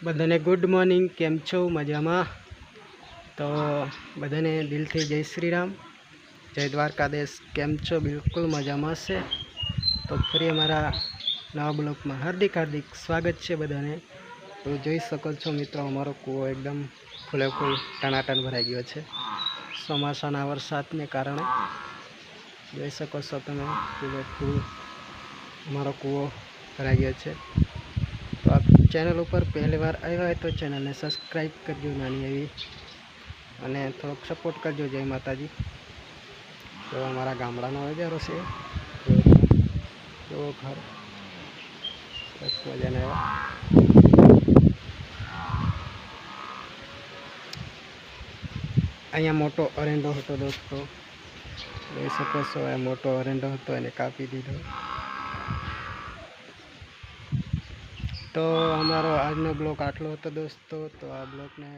બધાને good morning, કેમ છો? મજામાં? તો બધાને દિલથી જય શ્રી રામ, જય દ્વારકાધીશ. કેમ છો? બિલકુલ મજામાં છે. તો ફરી અમારા નવા બ્લોગમાં હાર્દિક સ્વાગત છે બધાને. તો જોઈ શકો છો મિત્રો, અમારો કૂવો એકદમ ફૂલે ફૂલ ટનાટન ભરાઈ ગયો છે ચોમાસાના વરસાદને કારણે. જોઈ શકો છો તમે, ફૂલે ફૂલ અમારો કૂવો ભરાઈ ગયો છે. તો આપ ચેનલ ઉપર પહેલી વાર આવ્યા હોય તો ચેનલને સબસ્ક્રાઈબ કરજો નાની એવી, અને થોડોક સપોર્ટ કરજો. જય માતાજી. તો અમારા ગામડાનો નજારો છે, એવો ઘર બસ મજાને એવા. અહીંયા મોટો અરેંડો હતો દોસ્તો, જોઈ શકો છો. એ મોટો અરેંડો હતો, એને કાપી દીધો. તો અમારો આજનો બ્લોગ આટલો હતો દોસ્તો. તો આ બ્લોગને